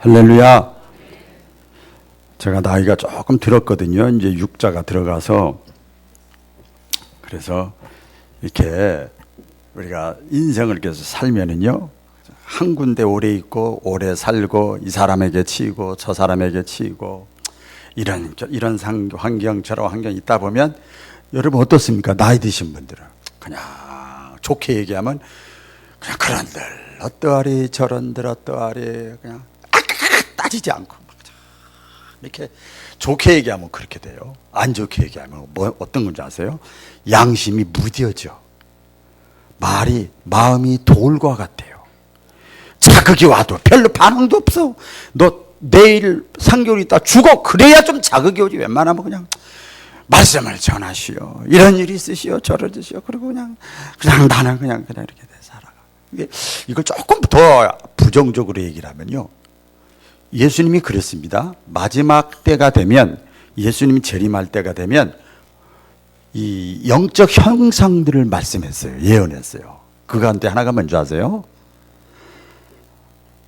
할렐루야. 제가 나이가 조금 들었거든요. 이제 육자가 들어가서. 그래서 이렇게 우리가 인생을 계속 살면은요, 한 군데 오래 있고 오래 살고 이 사람에게 치이고 저 사람에게 치이고 이런 환경 저런 환경이 있다 보면 여러분 어떻습니까? 나이 드신 분들은 그냥 좋게 얘기하면 그냥 그런들 어떠하리 저런들 어떠하리 그냥 따지지 않고 이렇게 좋게 얘기하면 그렇게 돼요. 안 좋게 얘기하면 어떤 건지 아세요? 양심이 무뎌져. 마음이 돌과 같아요. 자극이 와도 별로 반응도 없어. 너 내일 3개월 있다 죽어. 그래야 좀 자극이 오지. 웬만하면 그냥 말씀을 전하시오. 이런 일이 있으시오. 저러시오. 그리고 그냥 나는 그냥 이렇게 살아가. 이걸 조금 더 부정적으로 얘기를 하면요. 예수님이 그랬습니다. 마지막 때가 되면, 예수님이 재림할 때가 되면 이 영적 형상들을 말씀했어요. 예언했어요. 그 가운데 하나가 뭔지 아세요?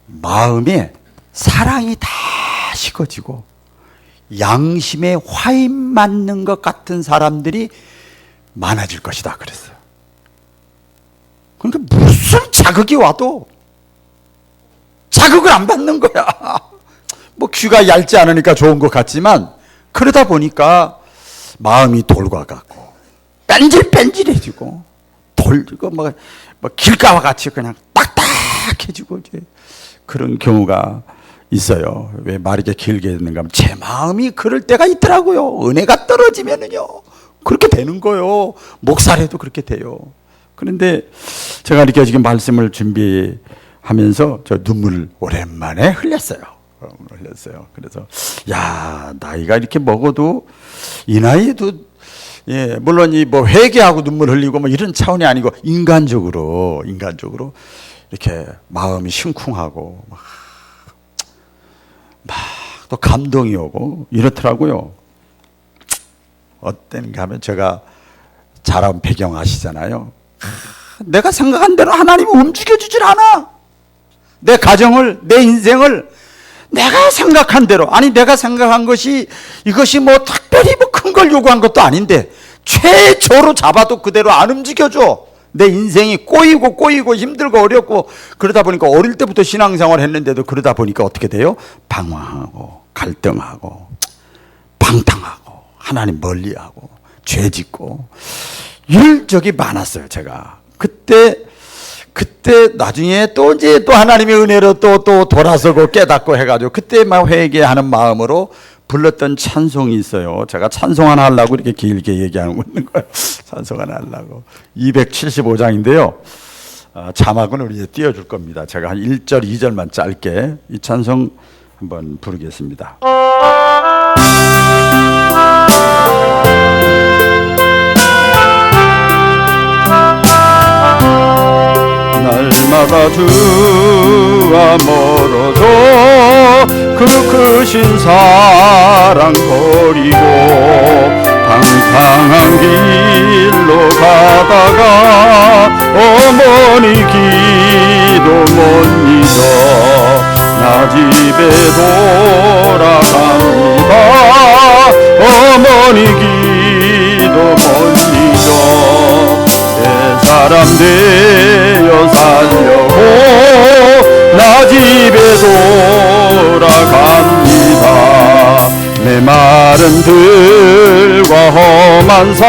마음에 사랑이 다 식어지고 양심에 화인 맞는 것 같은 사람들이 많아질 것이다 그랬어요. 그러니까 무슨 자극이 와도 자극을 안 받는 거야. 뭐 귀가 얇지 않으니까 좋은 것 같지만 그러다 보니까 마음이 돌과 같고 뺀질뺀질해지고 돌고 뭐 길가와 같이 그냥 딱딱해지고 이제 그런 경우가 있어요. 왜 말이 이렇게 길게 듣는가 하면 제 마음이 그럴 때가 있더라고요. 은혜가 떨어지면은요 그렇게 되는 거예요. 목살에도 그렇게 돼요. 그런데 제가 이렇게 지금 말씀을 준비하면서 저 눈물을 오랜만에 흘렸어요. 그래서 야, 나이가 이렇게 먹어도 이 나이에도 예, 물론 이 뭐 회개하고 눈물 흘리고 뭐 이런 차원이 아니고 인간적으로 이렇게 마음이 심쿵하고 막 또 감동이 오고 이렇더라고요. 어땠는가 하면 제가 자라온 배경 아시잖아요. 내가 생각한 대로 하나님이 움직여주질 않아. 내 가정을, 내 인생을 내가 생각한 대로, 아니 내가 생각한 것이 이것이 뭐 특별히 뭐 큰 걸 요구한 것도 아닌데 최초로 잡아도 그대로 안 움직여줘. 내 인생이 꼬이고 힘들고 어렵고 그러다 보니까 어릴 때부터 신앙생활 했는데도 그러다 보니까 어떻게 돼요? 방황하고 갈등하고 방탕하고 하나님 멀리하고 죄짓고 이럴 적이 많았어요. 제가 그때 나중에 또 하나님의 은혜로 또 돌아서고 깨닫고 해가지고 그때 막 회개하는 마음으로 불렀던 찬송이 있어요. 제가 찬송 하나 하려고 이렇게 길게 얘기하고 있는 거예요. 찬송 하나 하려고. 275장인데요. 자막은 우리 이제 띄워줄 겁니다. 제가 한 1절, 2절만 짧게 이 찬송 한번 부르겠습니다. 날마다 주와 멀어져 그 크신 사랑 버리고 방탕한 길로 가다가 어머니 기도 못 잊어 나 집에 돌아갑니다. 어머니 기도 못 잊어 사람 되어 살려고 나 집에 돌아갑니다. 메마른 들과 험한 산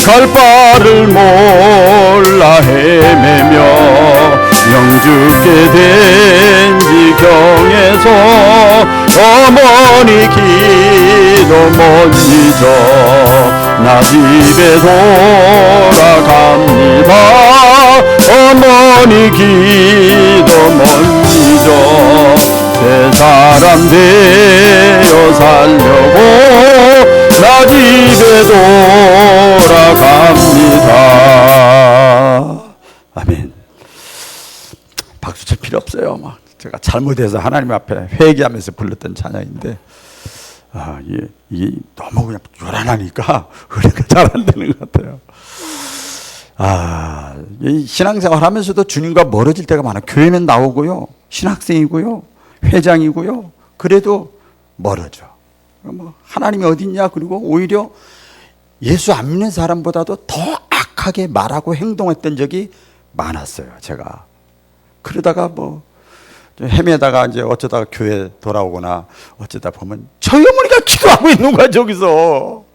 갈 바를 몰라 헤매며 영죽게 된 지경에서 어머니 기도 못 잊어 나 집에 돌아갑니다. 어머니 기도 못 잊어 새 사람 되어 살려고 나 집에 돌아갑니다. 아멘. 박수 칠 필요 없어요. 막 제가 잘못해서 하나님 앞에 회개하면서 불렀던 찬양인데 이게 너무 그냥 요란하니까 은혜가 잘 안 되는 것 같아요. 이 신앙생활 하면서도 주님과 멀어질 때가 많아요. 교회는 나오고요. 신학생이고요. 회장이고요. 그래도 멀어져. 뭐 하나님이 어디 있냐? 그리고 오히려 예수 안 믿는 사람보다도 더 악하게 말하고 행동했던 적이 많았어요. 제가 그러다가 뭐 헤매다가 이제 어쩌다가 교회 돌아오거나 어쩌다 보면 저희 어머니가 기도하고 있는 거야. 저기서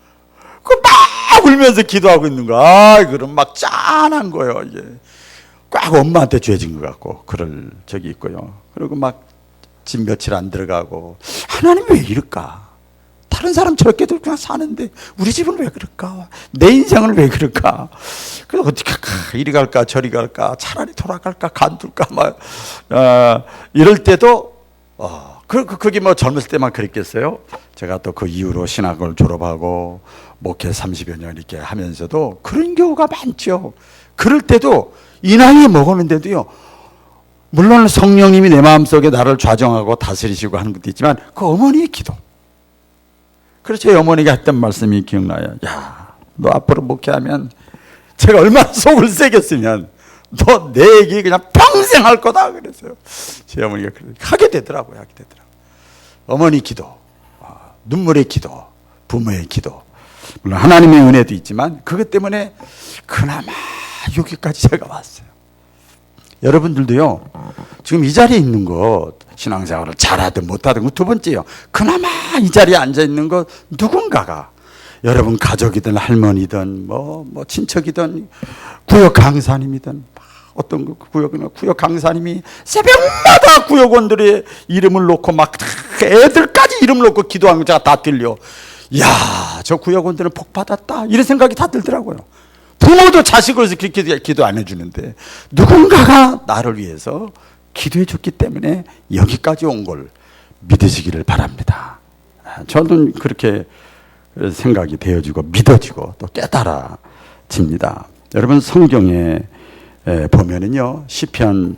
그 막 울면서 기도하고 있는 거야. 그럼 막 짠한 거예요. 이게 꽉 엄마한테 죄진 것 같고 그럴 적이 있고요. 그리고 막 집 며칠 안 들어가고 하나님 왜 이럴까? 다른 사람 저렇게도 그냥 사는데 우리 집은 왜 그럴까? 내 인생은 왜 그럴까? 그래서 어떻게 할까? 이리 갈까? 저리 갈까? 차라리 돌아갈까? 간둘까? 막 이럴 때도 그게 뭐 젊었을 때만 그랬겠어요? 제가 또 그 이후로 신학을 졸업하고 목회 30여 년 이렇게 하면서도 그런 경우가 많죠. 그럴 때도 이 나이에 먹었는데도요. 물론 성령님이 내 마음속에 나를 좌정하고 다스리시고 하는 것도 있지만 그 어머니의 기도. 그래서 제 어머니가 했던 말씀이 기억나요. 야, 너 앞으로 목회하면 제가 얼마나 속을 새겼으면 너 내 얘기 그냥 평생 할 거다 그랬어요. 제 어머니가 하게 되더라고요. 어머니 기도, 눈물의 기도, 부모의 기도. 물론 하나님의 은혜도 있지만 그것 때문에 그나마 여기까지 제가 왔어요. 여러분들도요. 지금 이 자리에 있는 것 신앙생활을 잘하든 못하든 두 번째요. 그나마 이 자리에 앉아 있는 것 누군가가 여러분 가족이든 할머니든 뭐 친척이든 구역 강사님이든 어떤 구역 강사님이 새벽마다 구역원들의 이름을 놓고 막 애들까지 이름을 놓고 기도하는 거 제가 다 들려. 이야, 저 구역원들은 복 받았다 이런 생각이 다 들더라고요. 부모도 자식으로서 그렇게 기도 안 해주는데 누군가가 나를 위해서 기도해 줬기 때문에 여기까지 온 걸 믿으시기를 바랍니다. 저는 그렇게 생각이 되어지고 믿어지고 또 깨달아집니다. 여러분 성경에 보면은요 시편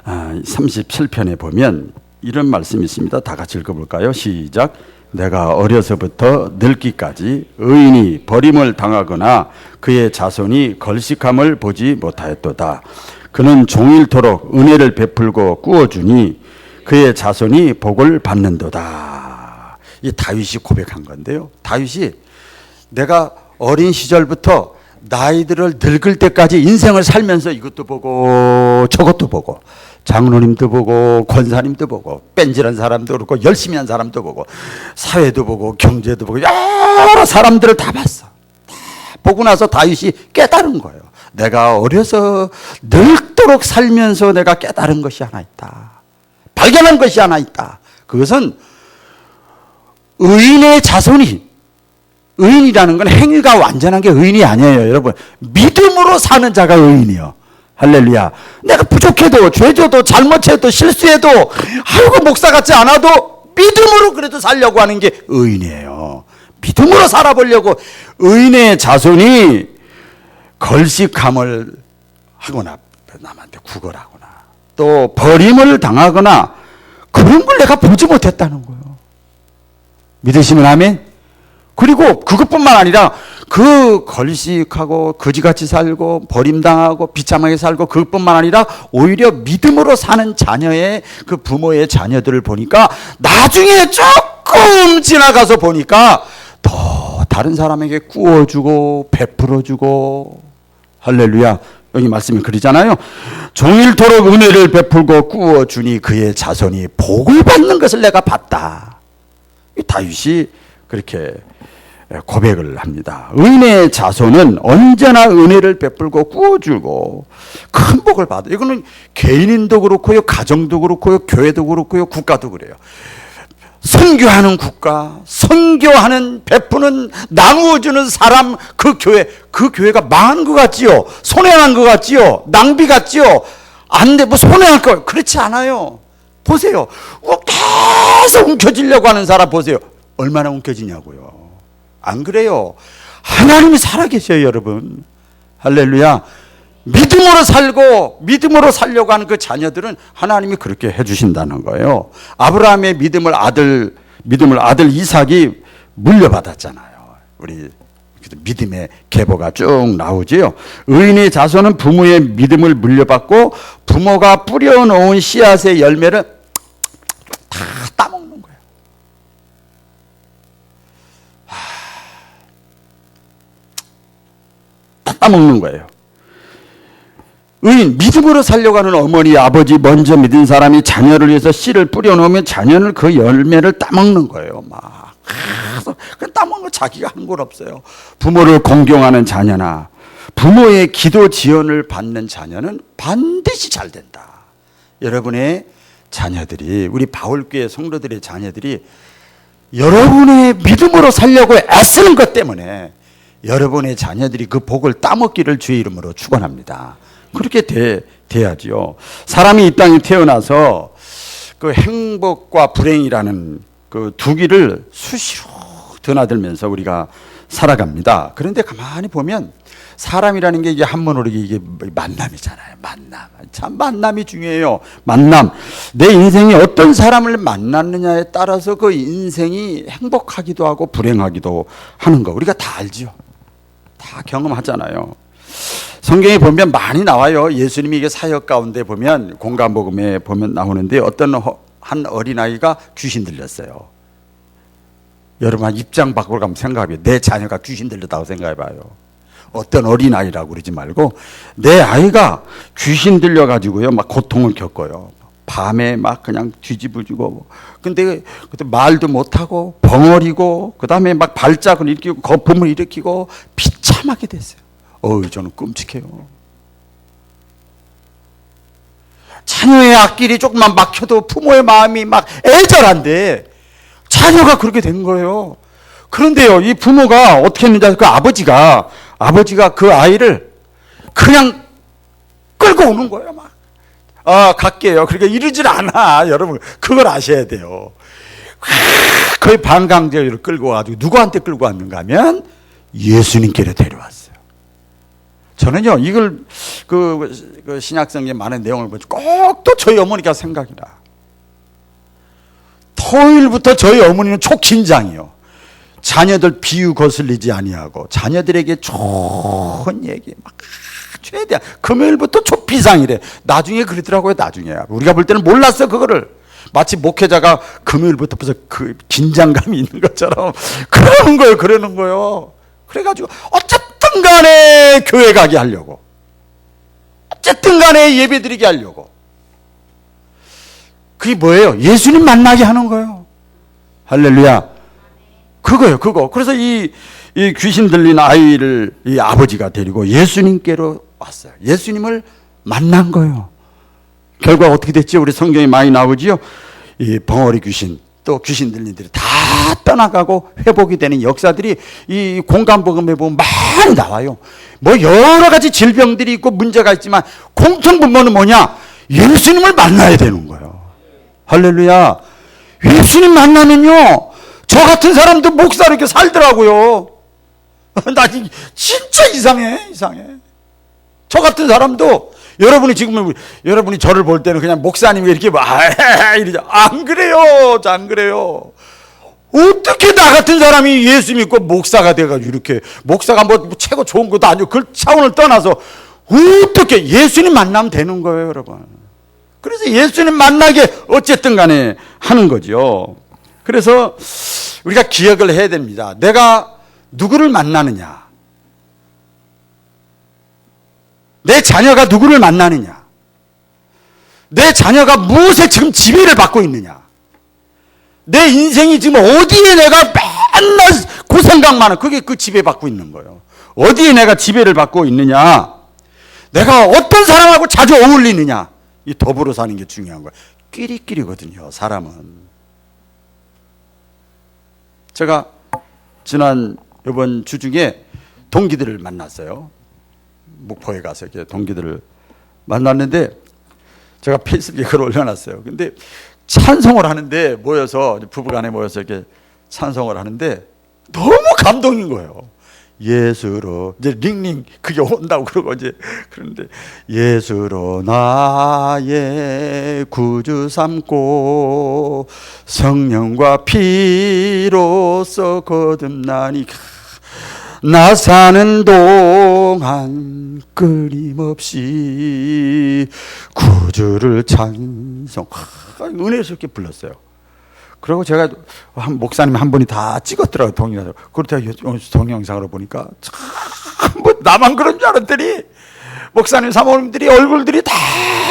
37편에 보면 이런 말씀이 있습니다. 다 같이 읽어볼까요? 시작. 내가 어려서부터 늙기까지 의인이 버림을 당하거나 그의 자손이 걸식함을 보지 못하였도다. 그는 종일토록 은혜를 베풀고 꾸어주니 그의 자손이 복을 받는도다. 이 다윗이 고백한 건데요. 다윗이 내가 어린 시절부터 나이들을 늙을 때까지 인생을 살면서 이것도 보고 저것도 보고 장로님도 보고 권사님도 보고 뺀질한 사람도 그렇고 열심히 한 사람도 보고 사회도 보고 경제도 보고 여러 사람들을 다 봤어. 다 보고 나서 다윗이 깨달은 거예요. 내가 어려서 늙도록 살면서 내가 깨달은 것이 하나 있다. 발견한 것이 하나 있다. 그것은 의인의 자손이, 의인이라는 건 행위가 완전한 게 의인이 아니에요. 여러분 믿음으로 사는 자가 의인이요. 할렐루야. 내가 부족해도 죄져도 잘못해도 실수해도 아이고 목사 같지 않아도 믿음으로 그래도 살려고 하는 게 의인이에요. 믿음으로 살아보려고. 의인의 자손이 걸식함을 하거나 남한테 구걸하거나 또 버림을 당하거나 그런 걸 내가 보지 못했다는 거예요. 믿으시면 아멘. 그리고 그것뿐만 아니라 그 걸식하고 거지같이 살고 버림당하고 비참하게 살고 그것뿐만 아니라 오히려 믿음으로 사는 자녀의 그 부모의 자녀들을 보니까 나중에 조금 지나가서 보니까 더 다른 사람에게 구워주고 베풀어주고. 할렐루야. 여기 말씀이 그러잖아요. 종일토록 은혜를 베풀고 구워주니 그의 자손이 복을 받는 것을 내가 봤다. 다윗이 그렇게 고백을 합니다. 의인의 자손은 언제나 은혜를 베풀고 구워주고 큰 복을 받아요. 이거는 개인도 그렇고요, 가정도 그렇고요, 교회도 그렇고요, 국가도 그래요. 선교하는 국가, 선교하는 베푸는 나누어주는 사람, 그 교회가 망한 것 같지요? 손해난 것 같지요? 낭비 같지요? 안 돼, 뭐 손해할 거 그렇지 않아요. 보세요. 계속 움켜쥐려고 하는 사람 보세요. 얼마나 움켜쥐냐고요. 안 그래요. 하나님이 살아계셔요, 여러분. 할렐루야. 믿음으로 살고 믿음으로 살려고 하는 그 자녀들은 하나님이 그렇게 해주신다는 거예요. 아브라함의 믿음을 아들 이삭이 물려받았잖아요. 우리 믿음의 계보가 쭉 나오지요. 의인의 자손은 부모의 믿음을 물려받고 부모가 뿌려놓은 씨앗의 열매를 다 따먹는 거예요. 다 따먹는 거예요. 의인, 믿음으로 살려가는 어머니, 아버지, 먼저 믿은 사람이 자녀를 위해서 씨를 뿌려놓으면 자녀는 그 열매를 따먹는 거예요. 막 그 따먹는 거 자기가 한 건 없어요. 부모를 공경하는 자녀나 부모의 기도 지원을 받는 자녀는 반드시 잘 된다. 여러분의 자녀들이, 우리 바울교회 성도들의 자녀들이 여러분의 믿음으로 살려고 애쓰는 것 때문에 여러분의 자녀들이 그 복을 따먹기를 주의 이름으로 축원합니다. 그렇게 돼야지요. 사람이 이 땅에 태어나서 그 행복과 불행이라는 그 두 길을 수시로 드나들면서 우리가 살아갑니다. 그런데 가만히 보면 사람이라는 게 이게 한문으로 이게 만남이잖아요. 만남. 참 만남이 중요해요. 만남. 내 인생이 어떤 사람을 만났느냐에 따라서 그 인생이 행복하기도 하고 불행하기도 하는 거. 우리가 다 알죠. 다 경험하잖아요. 성경에 보면 많이 나와요. 예수님이 이게 사역 가운데 보면 공감복음에 보면 나오는데 어떤 한 어린아이가 귀신 들렸어요. 여러분 입장 밖으로 가면 생각해봐요. 내 자녀가 귀신 들렸다고 생각해봐요. 어떤 어린아이라고 그러지 말고 내 아이가 귀신 들려가지고요 막 고통을 겪어요. 밤에 막 그냥 뒤집어지고 근데 그때 말도 못하고 벙어리고 그 다음에 막 발작을 일으키고 거품을 일으키고 비참하게 됐어요. 저는 끔찍해요. 자녀의 앞길이 조금만 막혀도 부모의 마음이 막 애절한데 자녀가 그렇게 된 거예요. 그런데요, 이 부모가 어떻게 했는지 그 아버지가 그 아이를 그냥 끌고 오는 거예요, 막. 갈게요. 그러니까 이러질 않아. 여러분, 그걸 아셔야 돼요. 거의 반강제로 끌고 와가지고 누구한테 끌고 왔는가 하면 예수님께로 데려왔어요. 저는요, 이걸, 그 신약성경에 많은 내용을 보면 꼭 또 저희 어머니가 생각이 나. 토요일부터 저희 어머니는 촉긴장이요. 자녀들 비유 거슬리지 아니하고 자녀들에게 좋은 얘기 막 최대한 금요일부터 초비상이래. 나중에 그러더라고요. 나중에 우리가 볼 때는 몰랐어 그거를. 마치 목회자가 금요일부터 벌써 그 긴장감이 있는 것처럼 그러는 거예요. 그래가지고 어쨌든 간에 교회 가게 하려고, 어쨌든 간에 예배 드리게 하려고. 그게 뭐예요? 예수님 만나게 하는 거예요. 할렐루야. 그거요, 그거. 그래서 이 귀신 들린 아이를 이 아버지가 데리고 예수님께로 왔어요. 예수님을 만난 거예요. 결과 어떻게 됐죠? 우리 성경에 많이 나오지요. 이 벙어리 귀신, 또 귀신 들린들이 다 떠나가고 회복이 되는 역사들이 이 공감복음에 보면 많이 나와요. 뭐 여러 가지 질병들이 있고 문제가 있지만 공통분모는 뭐냐? 예수님을 만나야 되는 거예요. 할렐루야. 예수님 만나면요, 저 같은 사람도 목사로 이렇게 살더라고요. 나 진짜 이상해. 저 같은 사람도 여러분이 지금 여러분이 저를 볼 때는 그냥 목사님이 이렇게 이러죠. 안 그래요. 안 그래요. 어떻게 나 같은 사람이 예수 믿고 목사가 돼가지고 이렇게 목사가 뭐 최고 좋은 것도 아니고 그 차원을 떠나서 어떻게 예수님 만나면 되는 거예요, 여러분. 그래서 예수님 만나게 어쨌든 간에 하는 거죠. 그래서 우리가 기억을 해야 됩니다. 내가 누구를 만나느냐, 내 자녀가 누구를 만나느냐, 내 자녀가 무엇에 지금 지배를 받고 있느냐, 내 인생이 지금 어디에 내가 맨날 고생각만 하는, 그게 그 지배받고 있는 거예요. 어디에 내가 지배를 받고 있느냐, 내가 어떤 사람하고 자주 어울리느냐, 이 더불어 사는 게 중요한 거예요. 끼리끼리거든요, 사람은. 제가 이번 주 중에 동기들을 만났어요. 목포에 가서 이렇게 동기들을 만났는데 제가 페이스북에 글을 올려놨어요. 근데 찬송을 하는데 부부간에 모여서 이렇게 찬송을 하는데 너무 감동인 거예요. 예수로, 이제 링링 그게 온다고 그러고 이제 그런데 예수로 나의 구주 삼고 성령과 피로써 거듭나니 나 사는 동안 끊임없이 구주를 찬송, 은혜스럽게 불렀어요. 그리고 제가 목사님 한 분이 다 찍었더라고요. 동영상으로. 그렇다고 동영상으로 보니까 참 뭐 나만 그런 줄 알았더니 목사님 사모님들이 얼굴들이 다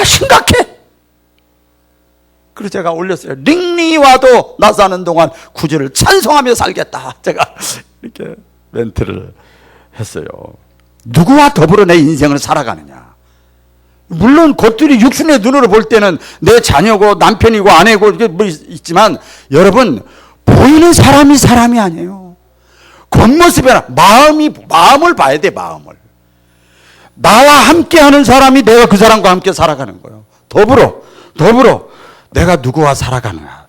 심각해. 그래서 제가 올렸어요. 링링이 와도 나 사는 동안 구주를 찬송하며 살겠다. 제가 이렇게 멘트를 했어요. 누구와 더불어 내 인생을 살아가느냐. 물론 것들이 육신의 눈으로 볼 때는 내 자녀고 남편이고 아내고 이게 뭐 있지만 여러분 보이는 사람이 아니에요. 겉모습이나 마음을 봐야 돼. 마음을. 나와 함께하는 사람이 내가 그 사람과 함께 살아가는 거예요. 더불어 내가 누구와 살아가느냐,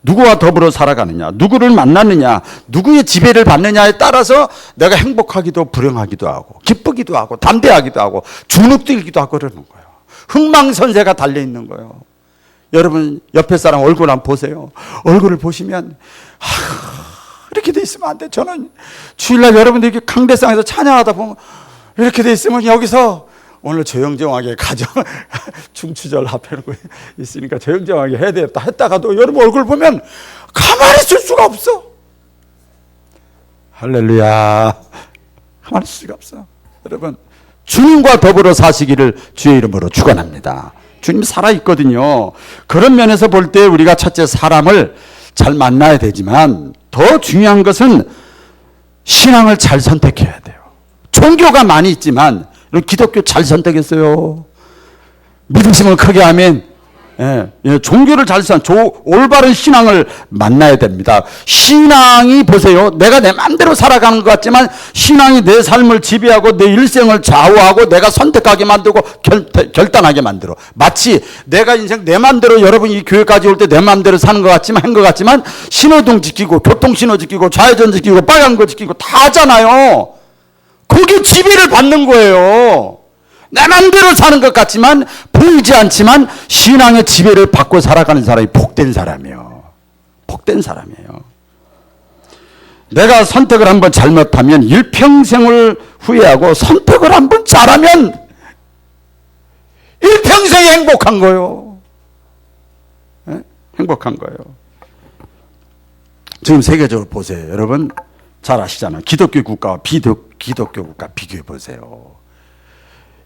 누구와 더불어 살아가느냐, 누구를 만나느냐, 누구의 지배를 받느냐에 따라서 내가 행복하기도 불행하기도 하고 기쁘기도 하고 담대하기도 하고 주눅들기도 하고 그러는 거예요. 흥망선쇠가 달려있는 거예요. 여러분 옆에 사람 얼굴 한번 보세요. 얼굴을 보시면 이렇게 돼 있으면 안 돼. 저는 주일날 여러분들 이렇게 강대상에서 찬양하다 보면 이렇게 돼 있으면 여기서 오늘 조용조용하게 가정 중추절 합해놓은 거 있으니까 조용조용하게 해야 되겠다 했다가도 여러분 얼굴 보면 가만히 있을 수가 없어. 할렐루야. 가만히 있을 수가 없어. 여러분 주님과 더불어 사시기를 주의 이름으로 축원합니다. 주님 살아있거든요. 그런 면에서 볼 때 우리가 첫째 사람을 잘 만나야 되지만 더 중요한 것은 신앙을 잘 선택해야 돼요. 종교가 많이 있지만 기독교 잘 선택했어요. 믿으심을 크게 하면 종교를 잘 올바른 신앙을 만나야 됩니다. 신앙이 보세요. 내가 내 마음대로 살아가는 것 같지만 신앙이 내 삶을 지배하고 내 일생을 좌우하고 내가 선택하게 만들고 결단하게 만들어. 마치 내가 인생 내 마음대로 여러분 이 교회까지 올 때 내 마음대로 사는 것 같지만 한 것 같지만 신호등 지키고 교통신호 지키고 좌회전 지키고 빨간 거 지키고 다 하잖아요. 그게 지배를 받는 거예요. 내 맘대로 사는 것 같지만 보이지 않지만 신앙의 지배를 받고 살아가는 사람이 복된 사람이에요. 복된 사람이에요. 내가 선택을 한번 잘못하면 일평생을 후회하고 선택을 한번 잘하면 일평생이 행복한 거예요. 네? 행복한 거예요. 지금 세계적으로 보세요. 여러분 잘 아시잖아요. 기독교 국가와 기독교 국가 비교해 보세요.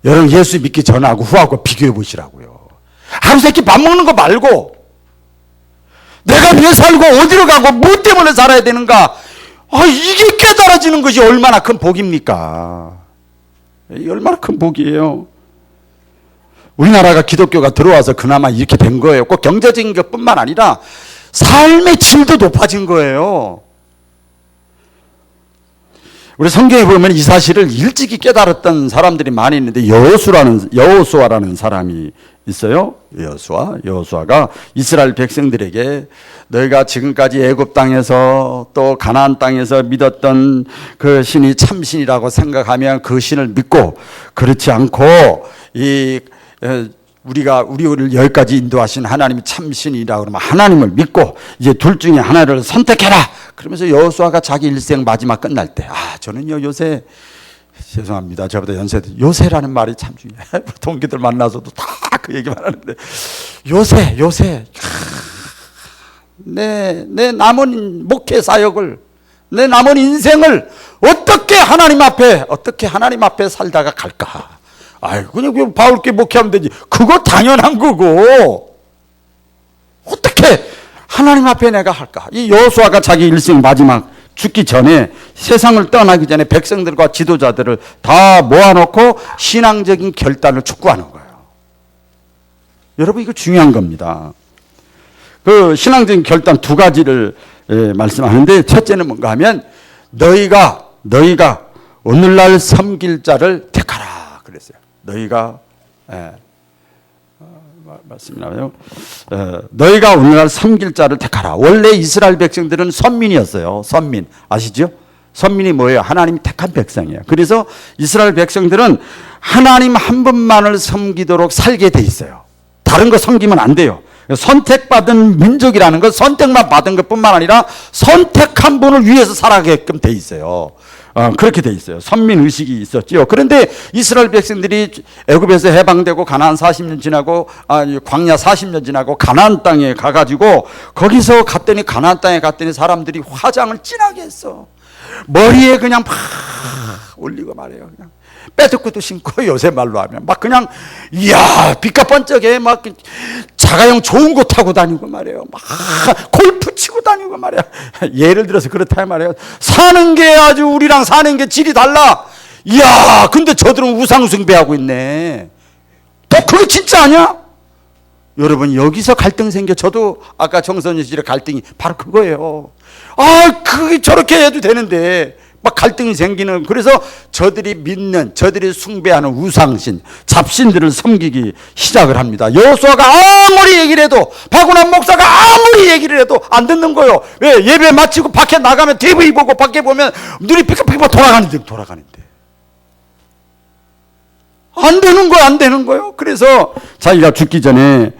여러분 예수 믿기 전하고 후하고 비교해 보시라고요. 하루 세끼 밥 먹는 거 말고 내가 왜 살고 어디로 가고 뭐 때문에 살아야 되는가. 이게 깨달아지는 것이 얼마나 큰 복입니까. 얼마나 큰 복이에요. 우리나라가 기독교가 들어와서 그나마 이렇게 된 거예요. 꼭 경제적인 것뿐만 아니라 삶의 질도 높아진 거예요. 우리 성경에 보면 이 사실을 일찍이 깨달았던 사람들이 많이 있는데 여호수아라는 사람이 있어요. 여호수아가 이스라엘 백성들에게 너희가 지금까지 애굽 땅에서 또 가나안 땅에서 믿었던 그 신이 참신이라고 생각하면 그 신을 믿고 그렇지 않고 우리를 여기까지 인도하신 하나님이 참신이라고 그러면 하나님을 믿고 이제 둘 중에 하나를 선택해라. 그러면서 여호수아가 자기 일생 마지막 끝날 때 저는요 요새 죄송합니다. 저보다 연세도 요새라는 말이 참 중요해요. 동기들 만나서도 다 그 얘기만 하는데 요새 내 남은 목회 사역을 내 남은 인생을 어떻게 하나님 앞에 살다가 갈까. 그냥 바울께 목회하면 되지. 그거 당연한 거고 어떻게 하나님 앞에 내가 할까. 이 여호수아가 자기 일생 마지막 죽기 전에 세상을 떠나기 전에 백성들과 지도자들을 다 모아놓고 신앙적인 결단을 촉구하는 거예요. 여러분 이거 중요한 겁니다. 그 신앙적인 결단 두 가지를 말씀하는데 첫째는 뭔가 하면 너희가 오늘날 섬길 자를 택하라 그랬어요. 너희가 말씀이 나와요. 너희가 오늘날 섬길 자를 택하라. 원래 이스라엘 백성들은 선민이었어요. 선민 아시죠? 선민이 뭐예요? 하나님이 택한 백성이에요. 그래서 이스라엘 백성들은 하나님 한 분만을 섬기도록 살게 돼 있어요. 다른 거 섬기면 안 돼요. 선택받은 민족이라는 건 선택만 받은 것뿐만 아니라 선택한 분을 위해서 살아가게끔 돼 있어요. 그렇게 돼 있어요. 선민의식이 있었지요. 그런데 이스라엘 백성들이 애굽에서 해방되고 가나안 40년 지나고 광야 40년 지나고 가나안 땅에 가가지고 거기서 갔더니 가나안 땅에 갔더니 사람들이 화장을 진하게 했어. 머리에 그냥 막 올리고 말해요. 그냥 빼듣고도 신고 요새 말로 하면 막 그냥 이야 빛과 번쩍에 막 자가용 좋은 거 타고 다니고 말이에요. 막 골프 치고 다니고 말이야. 예를 들어서 그렇다 말이에요. 사는 게 아주 우리랑 사는 게 질이 달라. 이야 근데 저들은 우상 숭배하고 있네. 또 그게 진짜 아니야? 여러분 여기서 갈등 생겨. 저도 아까 정선희 씨의 갈등이 바로 그거예요. 그게 저렇게 해도 되는데 막 갈등이 생기는. 그래서 저들이 믿는, 저들이 숭배하는 우상신, 잡신들을 섬기기 시작을 합니다. 여호수아가 아무리 얘기를 해도, 박운환 목사가 아무리 얘기를 해도 안 듣는 거예요. 왜? 예배 마치고 밖에 나가면 TV 보고 밖에 보면 눈이 삐까삐까 돌아가는데 안 되는 거예요. 안 되는 거예요. 그래서 자기가 죽기 전에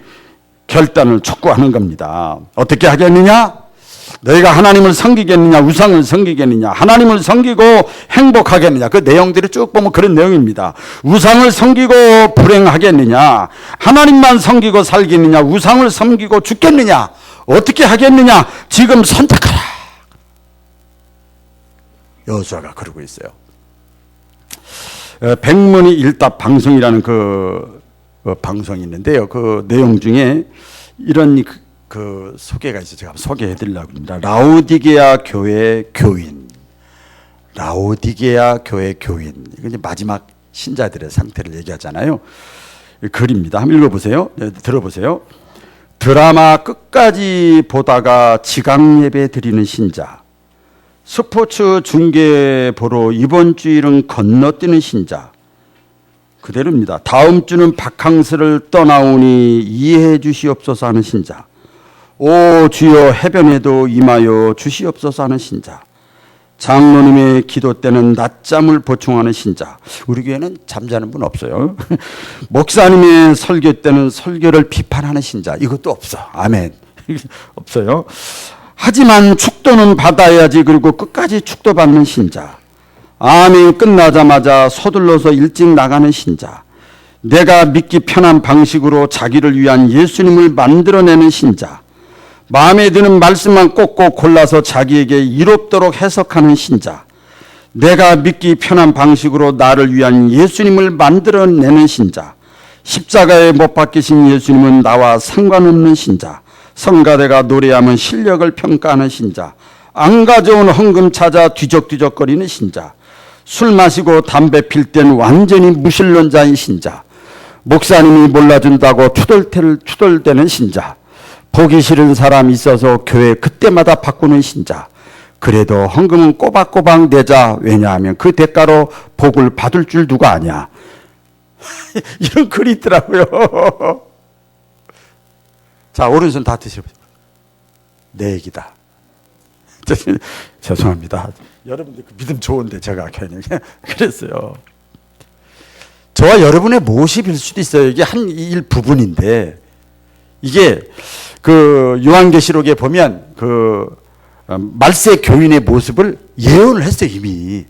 결단을 촉구하는 겁니다. 어떻게 하겠느냐? 너희가 하나님을 섬기겠느냐, 우상을 섬기겠느냐, 하나님을 섬기고 행복하겠느냐. 그 내용들이 쭉 보면 그런 내용입니다. 우상을 섬기고 불행하겠느냐, 하나님만 섬기고 살겠느냐, 우상을 섬기고 죽겠느냐, 어떻게 하겠느냐, 지금 선택하라. 여호수아가 그러고 있어요. 백문이 일답 방송이라는 그 방송이 있는데요. 그 내용 중에 이런 그 소개가 있어요. 제가 소개해 드리려고 합니다. 라오디게아 교회 교인. 라오디게아 교회 교인. 이거 이제 마지막 신자들의 상태를 얘기하잖아요. 글입니다. 한번 읽어보세요. 들어보세요. 드라마 끝까지 보다가 지각 예배 드리는 신자. 스포츠 중계 보러 이번 주일은 건너뛰는 신자. 그대로입니다. 다음 주는 바캉스를 떠나오니 이해해 주시옵소서 하는 신자. 오 주여 해변에도 임하여 주시옵소서 하는 신자. 장로님의 기도 때는 낮잠을 보충하는 신자. 우리 교회는 잠자는 분 없어요. 목사님의 설교 때는 설교를 비판하는 신자. 이것도 없어. 아멘. 없어요. 하지만 축도는 받아야지. 그리고 끝까지 축도받는 신자. 아멘 끝나자마자 서둘러서 일찍 나가는 신자. 내가 믿기 편한 방식으로 자기를 위한 예수님을 만들어내는 신자. 마음에 드는 말씀만 꼭꼭 골라서 자기에게 이롭도록 해석하는 신자. 내가 믿기 편한 방식으로 나를 위한 예수님을 만들어내는 신자. 십자가에 못 박히신 예수님은 나와 상관없는 신자. 성가대가 노래하면 실력을 평가하는 신자. 안 가져온 헌금 찾아 뒤적뒤적거리는 신자. 술 마시고 담배 필 땐 완전히 무신론자인 신자. 목사님이 몰라준다고 투덜대는 신자. 보기 싫은 사람 있어서 교회 그때마다 바꾸는 신자. 그래도 헌금은 꼬박꼬박 내자. 왜냐하면 그 대가로 복을 받을 줄 누가 아냐. 이런 글이 있더라고요. 자, 오른손 다 드셔보세요. 내 얘기다. 죄송합니다. 여러분들 믿음 좋은데 제가 괜히 그랬어요. 저와 여러분의 모습일 수도 있어요. 이게 한 일부분인데, 이게 그 요한계시록에 보면 그 말세 교인의 모습을 예언을 했어요. 이미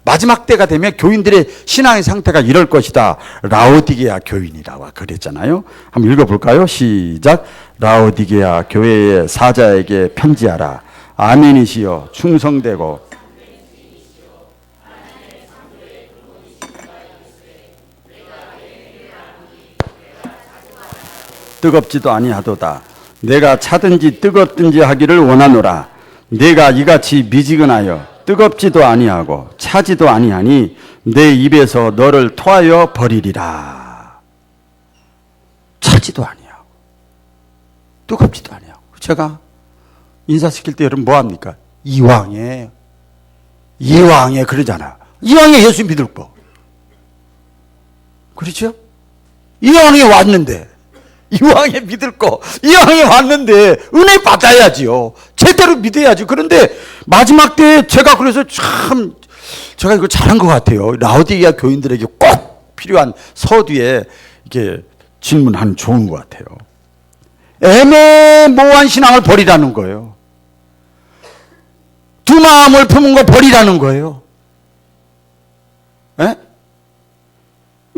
마지막 때가 되면 교인들의 신앙의 상태가 이럴 것이다. 라오디게아 교인이라고 그랬잖아요. 한번 읽어볼까요? 시작. 라오디게아 교회의 사자에게 편지하라. 아멘이시여 충성되고 뜨겁지도 아니하도다. 내가 차든지 뜨겁든지 하기를 원하노라. 내가 이같이 미지근하여 뜨겁지도 아니하고 차지도 아니하니 내 입에서 너를 토하여 버리리라. 차지도 아니하고 뜨겁지도 아니하고. 제가 인사시킬 때 여러분 뭐합니까? 이왕에 그러잖아. 이왕에 예수 믿을 거. 그렇죠? 이왕에 왔는데, 이왕에 믿을 거, 이왕에 왔는데 은혜 받아야지요. 제대로 믿어야지. 그런데 마지막 때에 제가 그래서 참 제가 이거 잘한 것 같아요. 라오디게아 교인들에게 꼭 필요한 서두에 이렇게 질문하는 좋은 것 같아요. 애매모호한 신앙을 버리라는 거예요. 두 마음을 품은 거 버리라는 거예요. 예?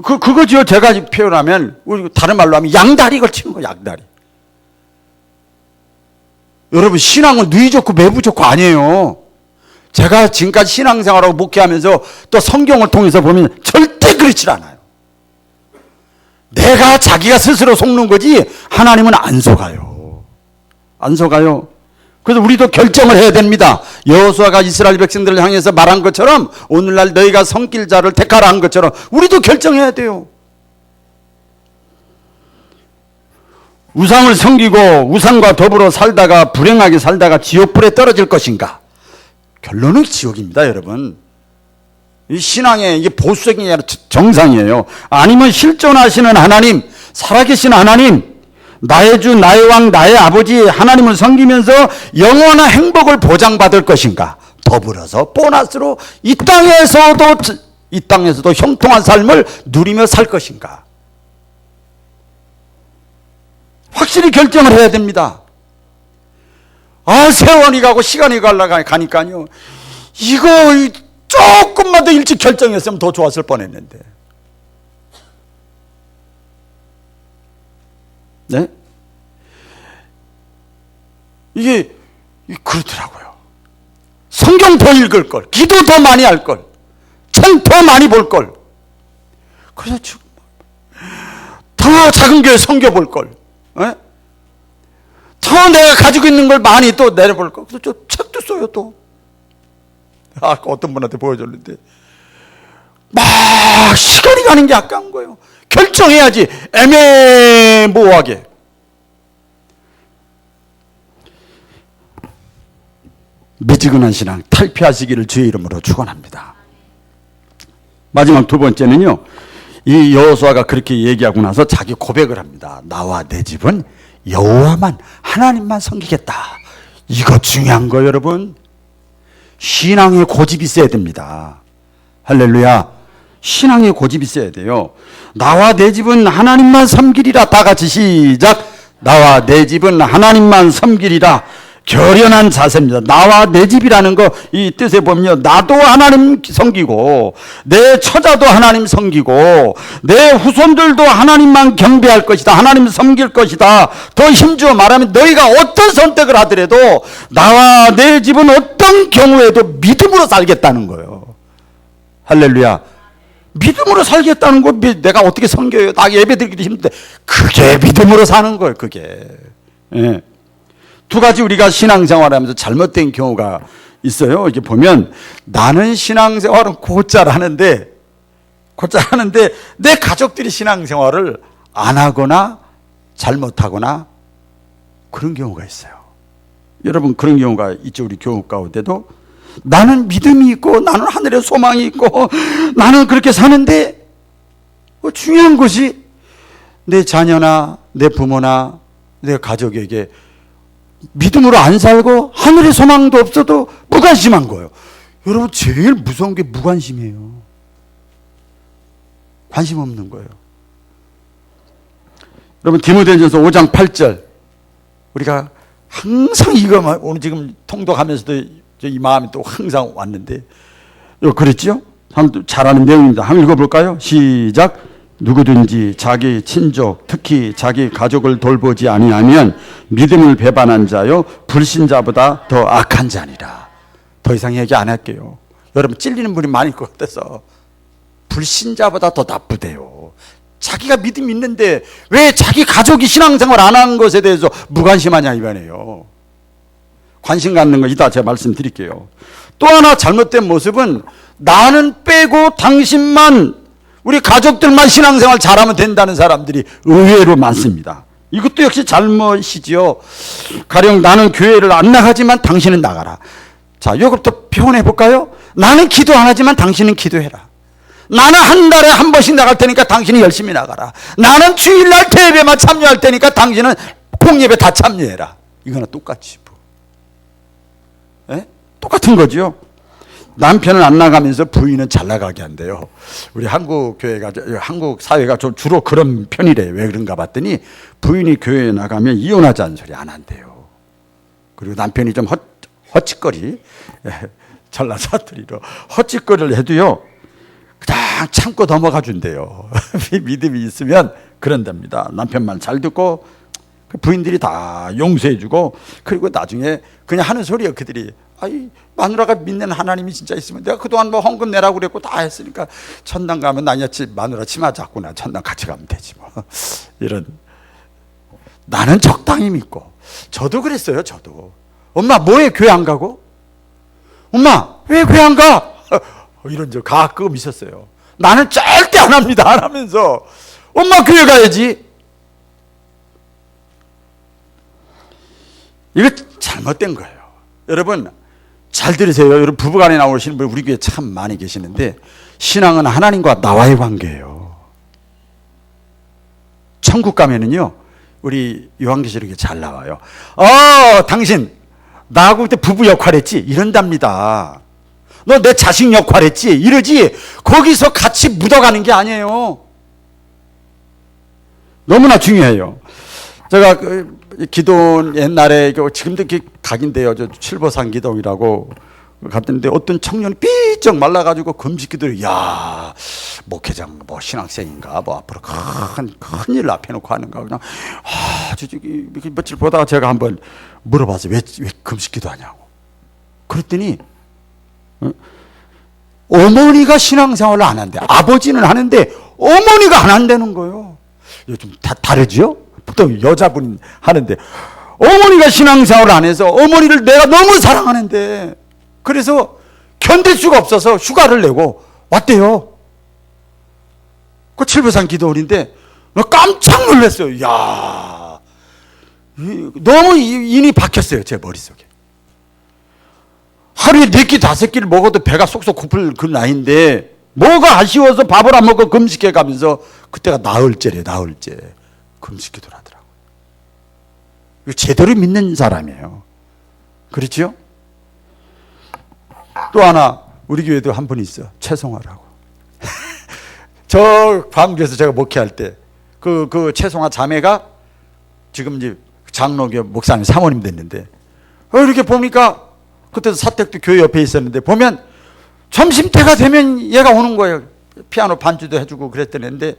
그거지요. 제가 표현하면, 우리 다른 말로 하면 양다리 걸치는 거예요, 양다리. 여러분, 신앙은 누이 좋고 매부 좋고 아니에요. 제가 지금까지 신앙생활하고 목회하면서 또 성경을 통해서 보면 절대 그렇지 않아요. 내가 자기가 스스로 속는 거지 하나님은 안 속아요. 안 속아요. 그래서 우리도 결정을 해야 됩니다. 여호수아가 이스라엘 백성들을 향해서 말한 것처럼 오늘날 너희가 섬길 자를 택하라 한 것처럼 우리도 결정해야 돼요. 우상을 섬기고 우상과 더불어 살다가 불행하게 살다가 지옥불에 떨어질 것인가? 결론은 지옥입니다, 여러분. 이 신앙의 이게 보수적인 게 아니라 정상이에요. 아니면 실존하시는 하나님, 살아계신 하나님, 나의 주, 나의 왕, 나의 아버지 하나님을 섬기면서 영원한 행복을 보장받을 것인가? 더불어서 보너스로 이 땅에서도 형통한 삶을 누리며 살 것인가? 확실히 결정을 해야 됩니다. 세월이 가고 시간이 가니까요. 이거 조금만 더 일찍 결정했으면 더 좋았을 뻔했는데. 네? 이게 그렇더라고요. 성경 더 읽을 걸, 기도 더 많이 할 걸, 책 더 많이 볼 걸. 그래서 더 작은 교회 섬겨볼 걸. 네? 더 내가 가지고 있는 걸 많이 또 내려볼 걸. 그래서 저 책도 써요 또. 아까 어떤 분한테 보여줬는데 막 시간이 가는 게 아까운 거예요. 결정해야지. 애매모호하게. 미지근한 신앙 탈피하시기를 주의 이름으로 축원합니다. 마지막 두 번째는요. 이 여호수아가 그렇게 얘기하고 나서 자기 고백을 합니다. 나와 내 집은 여호와만 하나님만 섬기겠다. 이거 중요한 거예요, 여러분. 신앙의 고집이 있어야 됩니다. 할렐루야. 신앙의 고집이 있어야 돼요. 나와 내 집은 하나님만 섬기리라. 다 같이 시작. 나와 내 집은 하나님만 섬기리라. 결연한 자세입니다. 나와 내 집이라는 거 이 뜻에 보면요. 나도 하나님 섬기고 내 처자도 하나님 섬기고 내 후손들도 하나님만 경배할 것이다. 하나님 섬길 것이다. 더 힘주어 말하면 너희가 어떤 선택을 하더라도 나와 내 집은 어떤 경우에도 믿음으로 살겠다는 거예요. 할렐루야. 믿음으로 살겠다는 거 내가 어떻게 섬겨요? 나 예배 드리기도 힘든데 그게 믿음으로 사는 거예요. 그게. 예. 두 가지 우리가 신앙생활하면서 잘못된 경우가 있어요. 이렇게 보면 나는 신앙생활은 곧잘 하는데 내 가족들이 신앙생활을 안 하거나 잘못하거나 그런 경우가 있어요. 여러분 그런 경우가 있죠. 우리 교우 가운데도 나는 믿음이 있고 나는 하늘에 소망이 있고 나는 그렇게 사는데 중요한 것이 내 자녀나 내 부모나 내 가족에게 믿음으로 안 살고 하늘의 소망도 없어도 무관심한 거예요. 여러분 제일 무서운 게 무관심이에요. 관심 없는 거예요. 여러분 디모데전서 5장 8절 우리가 항상 이거만 오늘 지금 통독하면서도 이 마음이 또 항상 왔는데 이거 그랬죠? 잘 아는 내용입니다. 한번 읽어볼까요? 시작. 누구든지 자기 친족 특히 자기 가족을 돌보지 아니하면 믿음을 배반한 자요 불신자보다 더 악한 자니라. 더 이상 얘기 안 할게요. 여러분 찔리는 분이 많을 것 같아서 불신자보다 더 나쁘대요. 자기가 믿음이 있는데 왜 자기 가족이 신앙생활 안 하는 것에 대해서 무관심하냐 이거네요. 관심 갖는 거 이따 제가 말씀드릴게요. 또 하나 잘못된 모습은 나는 빼고 당신만 우리 가족들만 신앙생활 잘하면 된다는 사람들이 의외로 많습니다. 이것도 역시 잘못이지요. 가령 나는 교회를 안 나가지만 당신은 나가라. 자, 이것부터 표현해 볼까요? 나는 기도 안 하지만 당신은 기도해라. 나는 한 달에 한 번씩 나갈 테니까 당신이 열심히 나가라. 나는 주일날 대회만 참여할 테니까 당신은 공예배 다 참여해라. 이거나 똑같이 예? 똑같은 거죠. 남편은 안 나가면서 부인은 잘 나가게 한대요. 우리 한국 교회가, 한국 사회가 좀 주로 그런 편이래요. 왜 그런가 봤더니 부인이 교회에 나가면 이혼하자는 소리 안 한대요. 그리고 남편이 좀 헛짓거리, 전라 사투리로 헛짓거리를 해도요. 그냥 참고 넘어가 준대요. 믿음이 있으면 그런답니다. 남편 말 잘 듣고 부인들이 다 용서해주고, 그리고 나중에 그냥 하는 소리예요. 그들이 아이, 마누라가 믿는 하나님이 진짜 있으면, 내가 그동안 뭐 헌금 내라고 그랬고 다 했으니까 천당 가면 나같이 마누라 치마 잡고나 천당 같이 가면 되지 뭐. 이런, 나는 적당히 믿고. 저도 그랬어요. 저도 엄마 뭐해 교회 안 가고? 엄마 왜 교회 안 가? 이런 적 가끔 있었어요. 나는 절대 안 합니다. 안 하면서 엄마 교회 가야지. 이거 잘못된 거예요. 여러분 잘 들으세요. 여러분 부부간에 나오시는 분 우리 교회 참 많이 계시는데, 신앙은 하나님과 나와의 관계예요. 천국 가면은요, 우리 요한계시록에 잘 나와요. 당신 나하고 그때 부부 역할 했지? 이런답니다. 너 내 자식 역할 했지? 이러지. 거기서 같이 묻어가는 게 아니에요. 너무나 중요해요. 제가 기도 옛날에, 지금도 각인데요. 저 칠보산 기도이라고 갔는데 어떤 청년이 삐쩍 말라가지고 금식 기도를, 야, 목회장 뭐 신학생인가 뭐 앞으로 큰일 앞에 놓고 하는가, 그냥 저기 며칠 보다가 제가 한번 물어봤어요. 왜 금식 기도하냐고. 그랬더니 어머니가 신앙생활을 안 한대. 아버지는 하는데 어머니가 안 한다는 거예요. 좀 다르죠? 보통 여자분 하는데, 어머니가 신앙생활을 안 해서 어머니를 내가 너무 사랑하는데, 그래서 견딜 수가 없어서 휴가를 내고 왔대요. 그 칠보산 기도원인데 깜짝 놀랐어요. 야, 너무 인이 박혔어요. 제 머릿속에. 하루에 4끼 5끼를 먹어도 배가 쏙쏙 고플 그 나이인데 뭐가 아쉬워서 밥을 안 먹고 금식해 가면서, 그때가 나흘째래. 나흘째 금식 기도를 하더라고요. 제대로 믿는 사람이에요. 그렇죠? 또 하나 우리 교회도 한 분 있어. 최송화라고. 저 광주에서 제가 목회할 때 그 최송화 자매가 지금 이제 장로교 목사님 사모님 됐는데, 이렇게 보니까 그때도 사택도 교회 옆에 있었는데, 보면 점심때가 되면 얘가 오는 거예요. 피아노 반주도 해주고 그랬더니,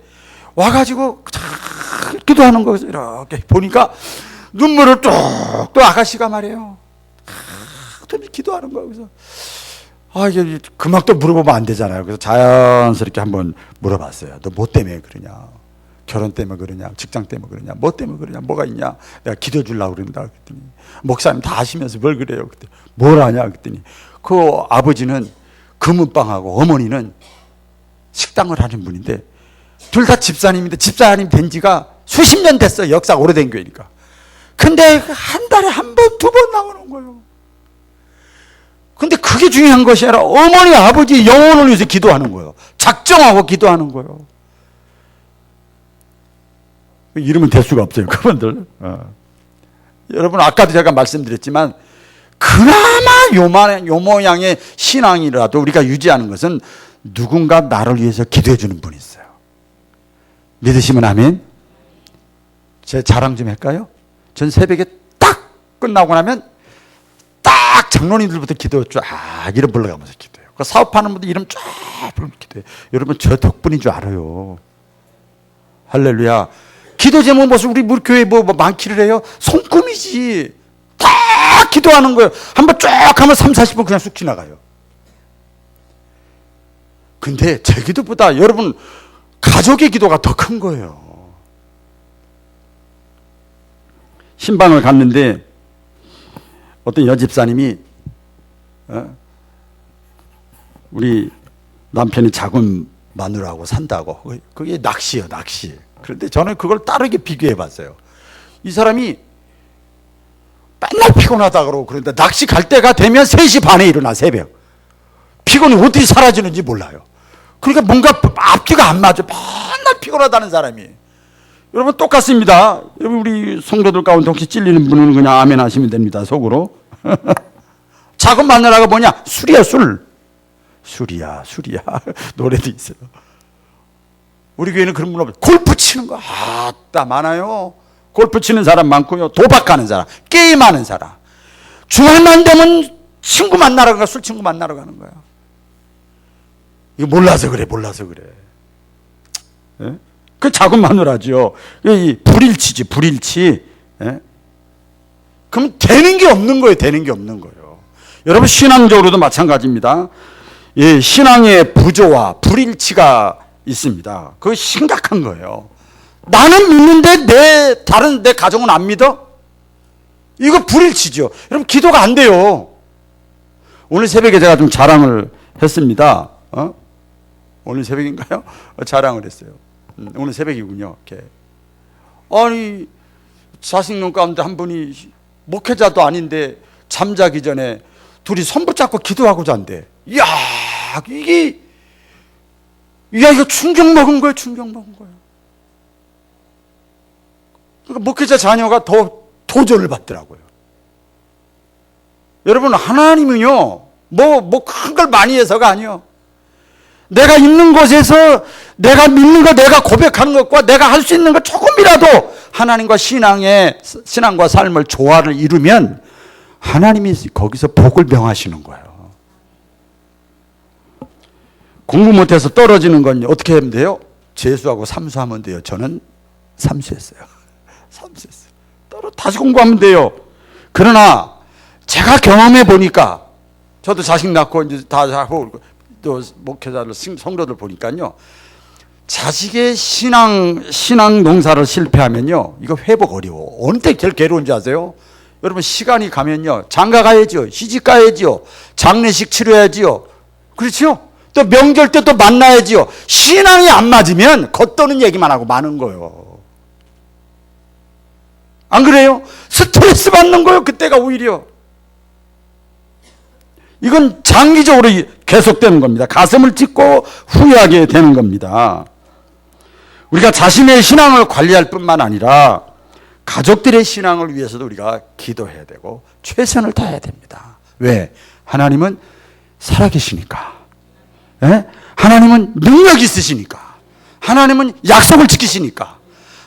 와가지고 기도하는 거예요. 이렇게 보니까 눈물을 뚝뚝, 아가씨가 말이에요. 또 기도하는 거예요. 그래서 이게 그만 또 물어보면 안 되잖아요. 그래서 자연스럽게 한번 물어봤어요. 너 뭐 때문에 그러냐? 결혼 때문에 그러냐? 직장 때문에 그러냐? 뭐 때문에 그러냐? 뭐가 있냐? 내가 기도해 주려고 그런다. 그랬더니, 목사님 다 아시면서 뭘 그래요? 그때 뭘 하냐? 그랬더니, 그 아버지는 금은방하고 어머니는 식당을 하는 분인데, 둘 다 집사님인데, 집사님 된 지가 수십 년 됐어요. 역사가 오래된 교회니까. 근데 한 달에 한 번, 2번 나오는 거예요. 근데 그게 중요한 것이 아니라 어머니, 아버지 영혼을 위해서 기도하는 거예요. 작정하고 기도하는 거예요. 이러면 될 수가 없어요, 그분들. 여러분, 아까도 제가 말씀드렸지만, 그나마 요 모양의 신앙이라도 우리가 유지하는 것은 누군가 나를 위해서 기도해 주는 분이 있어요. 믿으시면 아멘. 제 자랑 좀 할까요? 전 새벽에 딱 끝나고 나면 딱 장로님들부터 기도 쫙 이름 불러가면서 기도해요. 그 사업하는 분들 이름 쫙 부르면서 기도해요. 여러분, 저 덕분인 줄 알아요. 할렐루야. 기도 제목 무슨 우리 교회 뭐 많기를 해요? 손금이지. 다 기도하는 거예요. 한번 쫙 하면 3, 40분 그냥 쑥 지나가요. 근데 제 기도보다 여러분 가족의 기도가 더 큰 거예요. 신방을 갔는데 어떤 여집사님이 우리 남편이 작은 마누라하고 산다고. 그게 낚시예요, 낚시. 그런데 저는 그걸 다르게 비교해 봤어요. 이 사람이 맨날 피곤하다 그러고, 그런데 낚시 갈 때가 되면 3시 반에 일어나, 새벽. 피곤이 어떻게 사라지는지 몰라요. 그러니까 뭔가 앞뒤가 안 맞아. 맨날 피곤하다는 사람이. 여러분, 똑같습니다. 여러분, 우리 성도들 가운데 혹시 찔리는 분은 그냥 아멘 하시면 됩니다, 속으로. 작은 마누라가 뭐냐? 술이야, 술. 술이야. 노래도 있어요. 우리 교회는 그런 분 없어요. 골프 치는 거, 아따, 많아요. 골프 치는 사람 많고요. 도박하는 사람, 게임하는 사람. 주말만 되면 친구 만나러 가고 술 친구 만나러 가는 거야. 이거 몰라서 그래. 예? 그 작은 마누라죠. 이 불일치지, 불일치. 예? 그럼 되는 게 없는 거예요. 여러분, 신앙적으로도 마찬가지입니다. 예, 신앙의 부조와 불일치가 있습니다. 그거 심각한 거예요. 나는 믿는데 다른 내 가정은 안 믿어? 이거 불일치죠. 여러분, 기도가 안 돼요. 오늘 새벽에 제가 좀 자랑을 했습니다. 오늘 새벽인가요? 자랑을 했어요. 오늘 새벽이군요. 이렇게. 아니, 자식놈 가운데 한 분이 목회자도 아닌데 잠자기 전에 둘이 손 붙잡고 기도하고 잔대. 이야, 이거 충격 먹은 거예요. 그러니까 목회자 자녀가 더 도전을 받더라고요. 여러분, 하나님은요, 큰 걸 많이 해서가 아니요. 내가 있는 곳에서 내가 믿는 것, 내가 고백하는 것과 내가 할 수 있는 것 조금이라도 하나님과 신앙과 삶을 조화를 이루면 하나님이 거기서 복을 명하시는 거예요. 공부 못해서 떨어지는 건 어떻게 하면 돼요? 재수하고 삼수하면 돼요. 저는 삼수했어요. 다시 공부하면 돼요. 그러나 제가 경험해 보니까, 저도 자식 낳고 이제 다 하고 또 목회자들 성도들 보니까요, 자식의 신앙 농사를 실패하면요, 이거 회복 어려워. 어느 때 제일 괴로운지 아세요? 여러분, 시간이 가면요, 장가 가야지요, 시집 가야지요, 장례식 치러야지요, 그렇죠? 또 명절 때 또 만나야지요. 신앙이 안 맞으면 겉도는 얘기만 하고 마는 거예요. 안 그래요? 스트레스 받는 거예요, 그때가 오히려. 이건 장기적으로 계속되는 겁니다. 가슴을 찢고 후회하게 되는 겁니다. 우리가 자신의 신앙을 관리할 뿐만 아니라 가족들의 신앙을 위해서도 우리가 기도해야 되고 최선을 다해야 됩니다. 왜? 하나님은 살아계시니까. 예? 하나님은 능력이 있으시니까. 하나님은 약속을 지키시니까.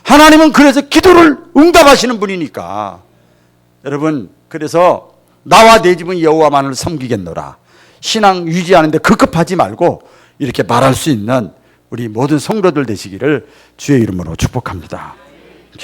하나님은 그래서 기도를 응답하시는 분이니까. 여러분, 그래서 나와 내 집은 여호와만을 섬기겠노라. 신앙 유지하는데 급급하지 말고 이렇게 말할 수 있는 우리 모든 성도들 되시기를 주의 이름으로 축복합니다.